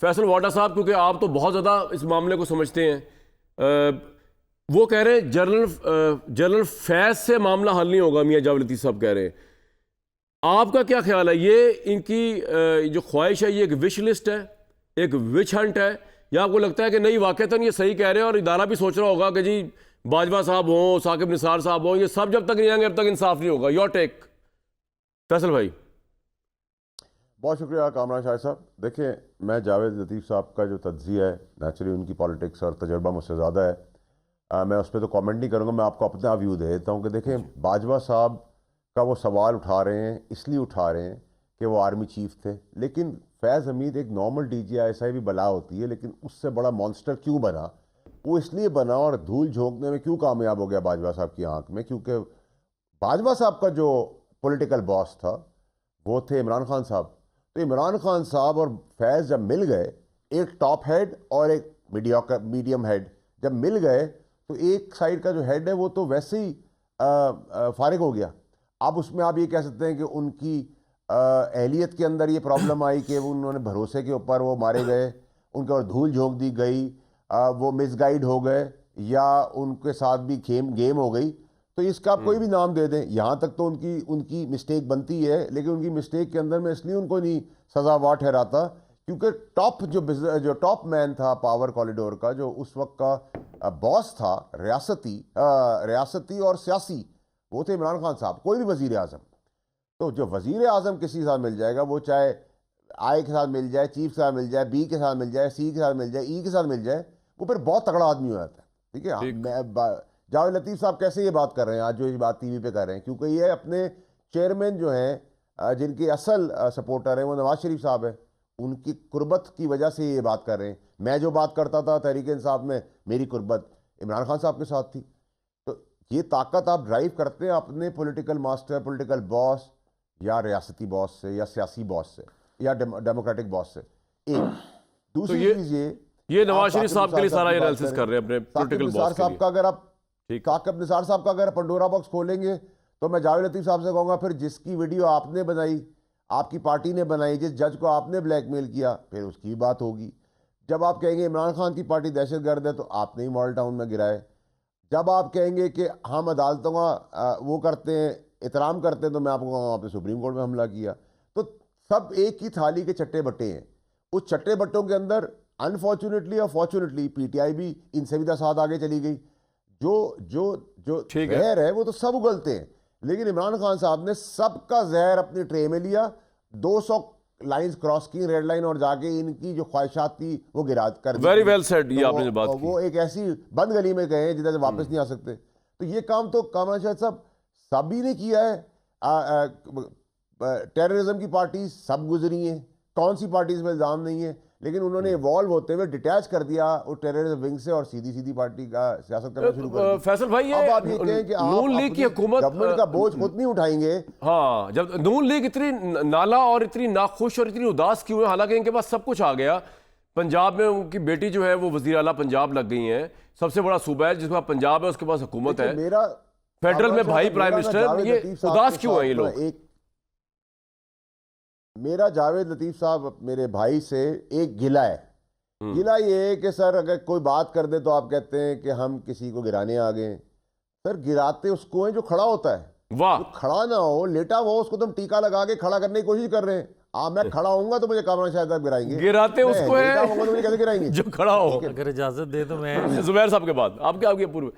फैसल वाडा साहब, क्योंकि आप तो बहुत ज़्यादा इस मामले को समझते हैं, वो कह रहे हैं जनरल फैज से मामला हल नहीं होगा, मियां जावेद लतीफ़ साहब कह रहे हैं। आपका क्या ख्याल है, ये इनकी जो ख्वाहिश है, ये एक विश लिस्ट है, एक विच हंट है, या आपको लगता है कि नहीं वाकईतन ये सही कह रहे हैं और इदारा भी सोच रहा होगा कि जी बाजवा साहब हों, साकिब निसार साहब हों, ये सब जब तक नहीं आएंगे अब तक इंसाफ नहीं होगा? योर टेक फैसल भाई। बहुत शुक्रिया कामरान शाह साहब। देखिए, मैं जावेद लतीफ़ साहब का जो तज्ज़िया है, नेचुरली उनकी पॉलिटिक्स और तजर्बा मुझसे ज़्यादा है, मैं उस पर तो कमेंट नहीं करूँगा। मैं आपको अपना व्यू दे देता हूँ कि देखें, बाजवा साहब का वो सवाल उठा रहे हैं, इसलिए उठा रहे हैं कि वो आर्मी चीफ थे, लेकिन फैज़ हमीद एक नॉर्मल DGI भी बला होती है, लेकिन उससे बड़ा मॉन्स्टर क्यों बना? वो इसलिए बना और धूल झोंकने में क्यों कामयाब हो गया बाजवा साहब की आंख में? क्योंकि बाजवा साहब का जो पॉलिटिकल बॉस था वो थे इमरान खान साहब। तो इमरान खान साहब और फैज़ जब मिल गए, एक टॉप हेड और एक मीडियम हेड जब मिल गए, तो एक साइड का जो हेड है वो तो वैसे ही फारिग हो गया। अब उसमें आप ये कह सकते हैं कि उनकी अहलियत के अंदर ये प्रॉब्लम आई कि उन्होंने भरोसे के ऊपर वो मारे गए, उनके और धूल झोंक दी गई, वो मिसगाइड हो गए या उनके साथ भी गेम हो गई। तो इसका आप कोई भी नाम दे दें, यहाँ तक तो उनकी मिस्टेक बनती है, लेकिन उनकी मिस्टेक के अंदर मैं इसलिए उनको नहीं सजावार ठहराता क्योंकि जो टॉप मैन था पावर कॉरिडोर का, जो उस वक्त का बॉस था रियासती और सियासी, वो थे इमरान खान साहब, कोई भी वजीर आज़म। तो जो वजीर आज़म किसी के साथ मिल जाएगा, वो चाहे आई के साथ मिल जाए, चीफ के साथ मिल जाए, बी के साथ मिल जाए, सी के साथ मिल जाए, ई के साथ मिल जाए, वो फिर बहुत तगड़ा आदमी हो जाता है। ठीक है, जावेद लतीफ़ साहब कैसे ये बात कर रहे हैं आज, जो ये बात टीवी पे कर रहे हैं, क्योंकि ये अपने चेयरमैन जो हैं, जिनके असल सपोर्टर हैं वो नवाज शरीफ साहब हैं, उनकी कुर्बत की वजह से ये बात कर रहे हैं। मैं जो बात करता था तहरीक इंसाफ में, मेरी कुर्बत इमरान खान साहब के साथ थी। तो ये ताकत आप ड्राइव करते हैं अपने पॉलिटिकल मास्टर, पॉलिटिकल बॉस, या रियासती बॉस से, या सियासी बॉस से, या डेमोक्रेटिक बॉस से। एक दूसरी चीज़ ये नवाज शरीफ साहब के लिए सारा एनालिसिस कर रहे हैं अपने पॉलिटिकल बॉस के लिए। अगर आप साकिब निसार साहब का अगर पंडोरा बॉक्स खोलेंगे, तो मैं जावेद लतीफ़ साहब से कहूँगा, फिर जिसकी वीडियो आपने बनाई, आपकी पार्टी ने बनाई, जिस जज को आपने ब्लैकमेल किया, फिर उसकी बात होगी। जब आप कहेंगे इमरान खान की पार्टी दहशतगर्द है, तो आपने ही मॉडल टाउन में गिराए। जब आप कहेंगे कि हम अदालतों का वो करते हैं, एहतराम करते हैं, तो मैं आपको कहूँगा आपने सुप्रीम कोर्ट में हमला किया। तो सब एक ही थाली के चट्टे बट्टे हैं। उस चट्टे बट्टों के अंदर अनफॉर्चुनेटली और फॉर्चुनेटली PTI भी इनसे भी 10 हाथ आगे चली गई। जो जो जो जहर है वो तो सब उगलते हैं, लेकिन इमरान खान साहब ने सबका जहर अपनी ट्रे में लिया, 200 लाइंस क्रॉस की, रेड लाइन, और जाके इनकी जो ख्वाहिशात थी वो गिरा कर दी। वेरी वेल सेड, ये आपने जो बात की, वो एक ऐसी बंद गली में गए जिधर से वापस नहीं आ सकते। तो ये काम तो कामरान शाह साहब सभी ने किया है। टेररिज्म की पार्टी सब गुजरी हैं, कौन सी पार्टीज में इल्ज़ाम नहीं है, लेकिन उन्होंने इवॉल्व होते हुए डिटैच कर दिया उस टेररिज्म विंग से और सीधी पार्टी का सियासत करना शुरू कर दी। फैसल भाई, अब आप ये कहें कि नून लीग की हुकूमत गवर्नमेंट का बोझ खुद नहीं उठाएंगे। हाँ, जब नून लीग इतनी नाला और इतनी नाखुश और इतनी उदास क्यों है, हालांकि इनके पास सब कुछ आ गया। पंजाब में उनकी बेटी जो है वो वजीर आला पंजाब लग गई है, सबसे बड़ा सूबा है जिसके पास पंजाब है, उसके पास हुकूमत है, फेडरल में भाई प्राइम मिनिस्टर, ये उदास क्यों है ये लोग? मेरा जावेद लतीफ़ साहब मेरे भाई से एक गिला है। गिला ये है कि सर अगर कोई बात कर दे तो आप कहते हैं कि हम किसी को गिराने आ गए। सर गिराते उसको हैं जो खड़ा होता है, वाह, जो खड़ा ना हो, लेटा हुआ, उसको तुम टीका लगा के खड़ा करने की कोशिश कर रहे हैं। मैं खड़ा होऊंगा तो मुझे कामरान शाह साहब गिराएंगे, गिराते उसको है तो मुझे कैसे गिराएंगे जो खड़ा हो। अगर इजाजत दे तो मैं जुबैर साहब के बाद आपके पूर्व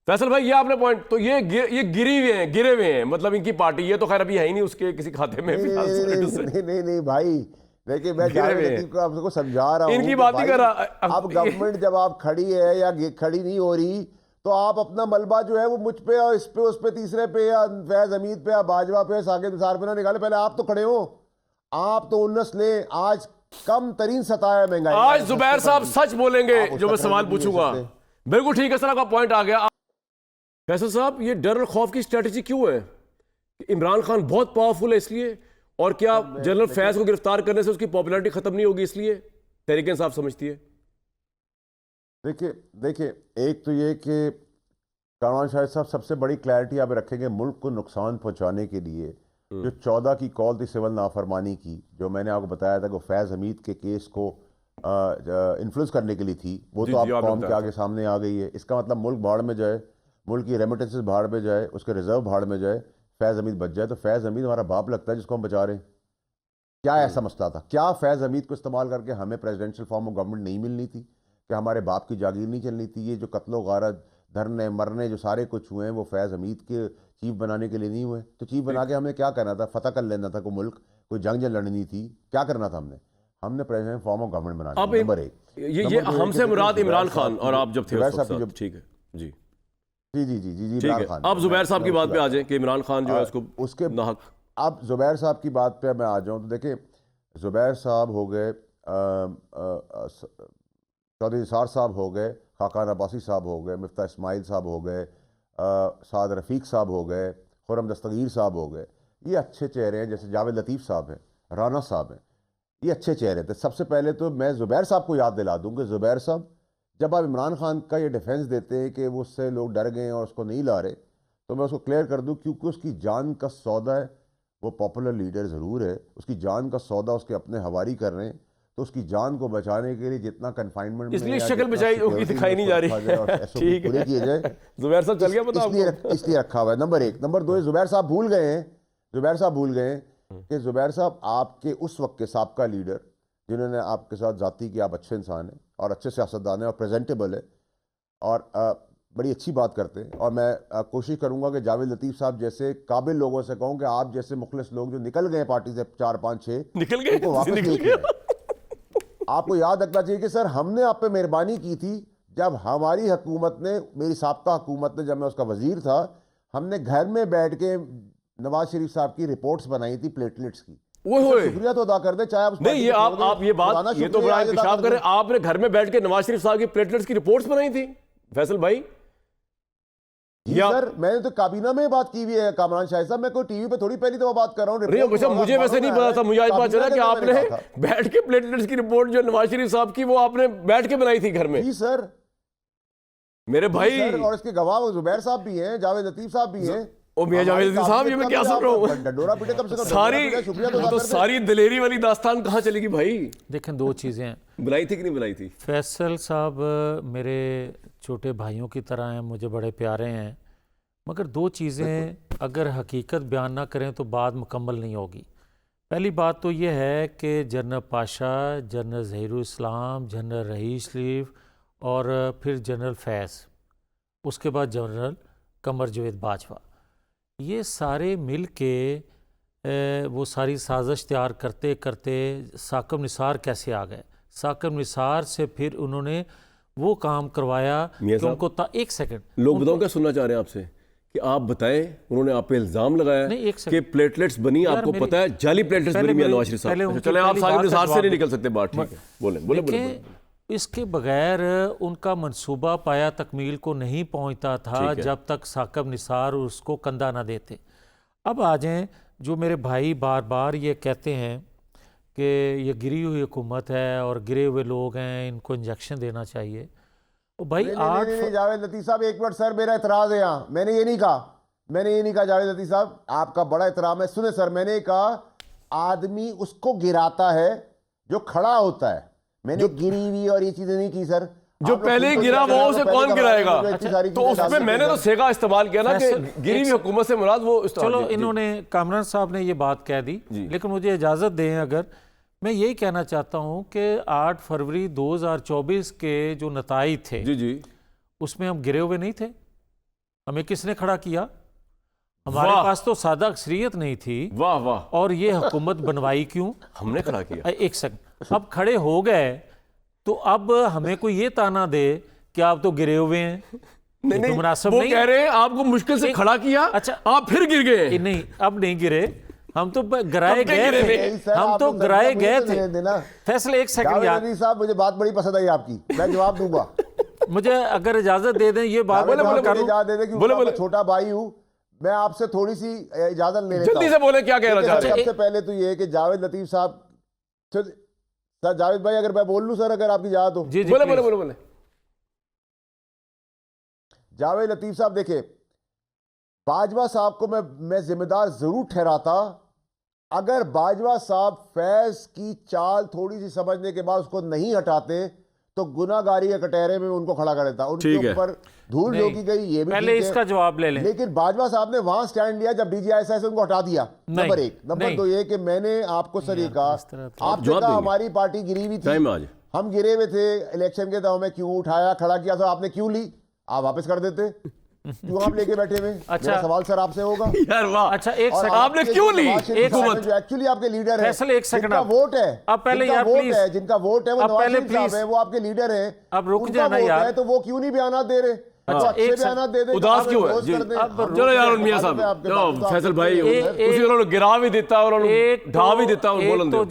फैसल भाई, ये आपने पॉइंट, तो ये गिरे हुए हैं, मतलब इनकी पार्टी, ये तो खैर अभी है ही नहीं उसके किसी खाते में। नहीं भाई, देखिए मैं को आपको समझा रहा हूँ, इनकी बात नहीं कर रहा। अब गवर्नमेंट जब आप खड़ी है या खड़ी नहीं हो रही, तो आप अपना मलबा जो है वो मुझ पे और इस पे, उस पे, तीसरे पे, या फैज हमीद पे, या बाजवा पे, साकिब निसार पे ना निकाले। पहले आप तो खड़े हो, आप तो उन्नस ले। आज कम तरीन सतह है महंगाई। आज जुबैर साहब सच बोलेंगे जो मैं सवाल पूछूंगा। बिल्कुल ठीक है सर, आपका पॉइंट आ गया। फैसल साहब, ये डर और खौफ की स्ट्रेटजी क्यों है? इमरान खान बहुत पावरफुल है इसलिए, और क्या जनरल फैज को गिरफ्तार करने से उसकी पॉपुलैरिटी खत्म नहीं होगी इसलिए तहरीक इंसाफ समझती है? देखिए एक तो ये कि कामरान शाह साहब सबसे बड़ी क्लैरिटी आप रखेंगे मुल्क को नुकसान पहुंचाने के लिए। जो 14 की कॉल थी सिविल नाफरमानी की, जो मैंने आपको बताया था कि फैज़ हमीद के केस को इन्फ्लुएंस करने के लिए थी, वो जी, तो जी, आप आपने कौम के बताया आगे सामने आ गई है। इसका मतलब मुल्क भाड़ में जाए, मुल्क की रेमिटेंसेस भाड़ में जाए, उसके रिजर्व भाड़ में जाए, फैज़ हमीद बच जाए, तो फैज़ हमीद हमारा बाप लगता है जिसको हम बचा रहे हैं। क्या ऐसा मसला था? क्या फैज़ हमीद को इस्तेमाल करके हमें प्रेसिडेंशियल फॉर्म ऑफ गवर्नमेंट नहीं मिलनी थी? क्या हमारे बाप की जागीर नहीं चलनी थी? ये जो कत्लो गारत, धरने मरने जो सारे कुछ हुए हैं, वो फैज़ हमीद के चीफ बनाने के लिए नहीं हुए? तो चीफ बना के हमें क्या करना था? फतह कर लेना था कोई मुल्क, कोई जंग लड़नी थी? क्या करना था हमने प्रेसिडेंट फॉर्म ऑफ गवर्नमेंट बनानी अब थी, नंबर एक। ये नंबर दो ये हमसे कि मुराद देखिए इमरान जुबैर खान साहब और की आप जब थे जुबैर उस वक्त साहब की साहब, जब ठीक है जी, जी ठीक इमरान है। खान अब जुबैर साहब की बात पे आ जाए जाएं कि इमरान खान जो है उसको उसके नाहक। अब जुबैर साहब की बात पे मैं आ जाऊं तो देखिए, जुबैर साहब हो गए, चौधरी निसार साहब हो गए, खाकान अब्बासी साहब हो गए, मिफ्ता इस्माइल साहब हो गए, साद रफ़ीक साहब हो गए, खुर्रम दस्तगीर साहब हो गए। ये अच्छे चेहरे हैं। जैसे जावेद लतीफ़ साहब हैं, राना साहब हैं, ये अच्छे चेहरे थे। सबसे पहले तो मैं ज़ुबैर साहब को याद दिला दूं कि ज़ुबैर साहब, जब आप इमरान खान का ये डिफेंस देते हैं कि वो उससे लोग डर गए हैं और उसको नहीं ला रहे, तो मैं उसको क्लियर कर दूं, क्योंकि उसकी जान का सौदा है। वो पॉपुलर लीडर ज़रूर है, उसकी जान का सौदा उसके अपने हवारी कर रहे हैं, तो उसकी जान को बचाने के लिए जितना कन्फाइनमेंट में इसलिए या शक्ल जितना बचाई होगी, सिक्योरिटी में दिखाई नहीं उसको जा रखा जाए और रही SOP ठीक पूरे किए जाए, है। जुबैर साहब चल गया पता आपको? इसलिए रखा हुआ है, नंबर एक। नंबर दो, जुबैर साहब भूल गए हैं, जुबैर साहब भूल गए हैं कि जुबैर साहब आपके उस वक्त के साबका लीडर, जिन्होंने आपके साथ जाती कि आप अच्छे इंसान हैं और अच्छे सियासतदान हैं और प्रेजेंटेबल है और बड़ी अच्छी बात करते हैं। और मैं कोशिश करूंगा कि जावेद लतीफ़ साहब जैसे काबिल लोगों से कहूं कि आप जैसे मुखलिस लोग जो निकल गए पार्टी से 4 5 6 निकल गए, उनको वापस निकल लेके आए। आपको याद रखना चाहिए कि सर, हमने आप पे मेहरबानी की थी जब हमारी हुकूमत ने, मेरी साबका हुकूमत ने, जब मैं उसका वजीर था, हमने घर में बैठ के नवाज शरीफ साहब की रिपोर्ट्स बनाई थी प्लेटलेट्स की। शुक्रिया तो अदा कर दे, चाहे आप नहीं, ये आप ये बात, ये तो बड़ा इंकशाफ कर रहे हैं। आपने घर में बैठ के नवाज शरीफ साहब की प्लेटलेट्स की रिपोर्ट्स बनाई थी फैसल भाई? जी सर, मैंने तो काबीना में बात की हुई है कामरान शाह साहब। मैं कोई टीवी पे थोड़ी पहली तो बात कर रहा हूँ। मुझे वैसे नहीं पता था। मुझे आज पता चला कि आपने बैठ के प्लेटलेट्स की रिपोर्ट जो नवाज शरीफ साहब की, वो आपने बैठ के बनाई थी घर में। जी सर, मेरे भाई, और इसके गवाह जुबैर साहब भी हैं, जावेद लतीफ़ साहब भी हैं। ओ मियां जावेद लतीफ़ साहब, ये मैं क्या सुन रहा हूँ? डंडोरा पीटे कम से कम, सारी दलेरी वाली दास्तान कहाँ चलेगी भाई? देखें, दो चीज़ें हैं। बनाई थी कि नहीं बनाई थी? फैसल साहब मेरे छोटे भाइयों की तरह हैं, मुझे बड़े प्यारे हैं, मगर दो चीज़ें अगर हकीकत बयान ना करें तो बात मुकम्मल नहीं होगी। पहली बात तो ये है कि जनरल पाशा, जनरल ज़हीरुल इस्लाम, जनरल रईस शरीफ और फिर जनरल फैज़, उसके बाद जनरल कमर जावेद बाजवा, ये सारे मिल के वो सारी साजिश तैयार करते करते साकिब निसार कैसे आ गए। साकिब निसार से फिर उन्होंने वो काम करवाया कि उनको एक सेकंड, लोग बताओ क्या सुनना चाह रहे हैं आपसे कि आप बताएं। उन्होंने आप पे इल्जाम लगाया कि प्लेटलेट्स बनी, आपको पता है जाली प्लेटलेट्स बनी मियां नवाज शरीफ साहब। चले, आप साकिब निसार से नहीं निकल सकते बात, ठीक है, बोले। इसके बगैर उनका मंसूबा पाया तकमील को नहीं पहुंचता था जब तक साकिब निसार उसको कंधा ना देते। अब आ जाएं, जो मेरे भाई बार बार ये कहते हैं कि ये गिरी हुई हुकूमत है और गिरे हुए लोग हैं, इनको इंजेक्शन देना चाहिए। तो भाई नहीं, जावेद लतीफ़ साहब एक मिनट, सर मेरा एतराज़ है यहाँ। मैंने ये नहीं कहा जावेद लतीफ़ साहब, आपका बड़ा एहतराम है। सुने सर, मैंने कहा आदमी उसको गिराता है जो खड़ा होता है। मैंने गिरी हुई और ये चीजें नहीं की सर। जो पहले गिरा वो उसे कौन गिराएगा? तो उसमें मैंने तो सेगा इस्तेमाल किया ना कि गिरी हुई हुकूमत से मुराद वो। चलो, इन्होंने कामरान साहब ने ये बात कह दी, लेकिन मुझे इजाज़त दें, अगर मैं यही कहना चाहता हूं कि 8 फरवरी 2024 के जो नताइज थे, जी, उसमें हम गिरे हुए नहीं थे। हमें किसने खड़ा किया? हमारे पास तो सादा अक्सरियत नहीं थी। वाह वाह। और ये हुकूमत बनवाई क्यों? हमने खड़ा किया। एक सेकंड, अब खड़े हो गए तो अब हमें कोई ये ताना दे कि आप तो गिरे हुए हैं। नहीं, तो मुनासिब वो नहीं। कह रहे हैं आपको मुश्किल से खड़ा किया, अच्छा, आप फिर गिर गए। नहीं, अब नहीं गिरे, हम तो गिराए गए थे। हम तो गिराए गए थे। फैसले एक सेकंड यार साहब, मुझे बात बड़ी पसंद आई आपकी, मैं जवाब दूंगा। मुझे अगर इजाजत दे दें ये बात बोले, छोटा भाई हूँ मैं, आपसे थोड़ी सी इजाजत ले लेता हूं। जल्दी से बोले क्या कहना चाहते हैं। सबसे पहले तो ये कि जावेद लतीफ़ साहब, सर जावेद भाई अगर मैं बोल लूं सर, अगर आपकी इजाजत हो। जी, बोले। जावेद लतीफ़ साहब, देखे बाजवा साहब को मैं जिम्मेदार जरूर ठहराता अगर बाजवा साहब फैज की चाल थोड़ी सी समझने के बाद उसको नहीं हटाते तो गुनाहगारी के कटहरे में उनको खड़ा कर देता, ठीक उनके है। ऊपर धूल झोंकी गई, ये भी पहले ठीक है। इसका जवाब ले लें। लेकिन बाजवा साहब ने वहां स्टैंड लिया जब DGISI से उनको हटा दिया, नंबर एक। नंबर नहीं। दो ये कि मैंने आपको सर ये कहा, इस तरह तो आपने जवाब कहा देंगे। हमारी पार्टी गिरी हुई टाइम थी, आज हम गिरे हुए थे इलेक्शन के, तो हमें क्यों उठाया खड़ा किया, तो आपने क्यों ली, आप वापस कर देते, क्यों आप लेके बैठे हुए? अच्छा। मेरा सवाल सर आपसे होगा। यार वाह, अच्छा एक और सेकंड, आपने क्यों ली हुकूमत जो एक्चुअली आपके लीडर है, फैसल, एक सेकंड जिनका आप- वोट है, अब पहले जिनका यार वोट प्लीज, है, जिनका वोट है वो अब नवाज पहले शरीफ साहब प्लीज, है, वो आपके लीडर है, अब रुक उनका जाना वोट यार। है, तो वो क्यों नहीं बयान दे रहे? तो अच्छा, अच्छे एक बयान दे दे, उदास आप क्यों है रोज जी? कर दें। अब हम चलो यार रोज मियां कर साहब, दें आपके चलो बात, तो आप फैसल करते भाई ही हो। उसी उन्होंने गिरा भी दिता और एक उन्होंने ढा भी दिता और एक बोलन तो दो।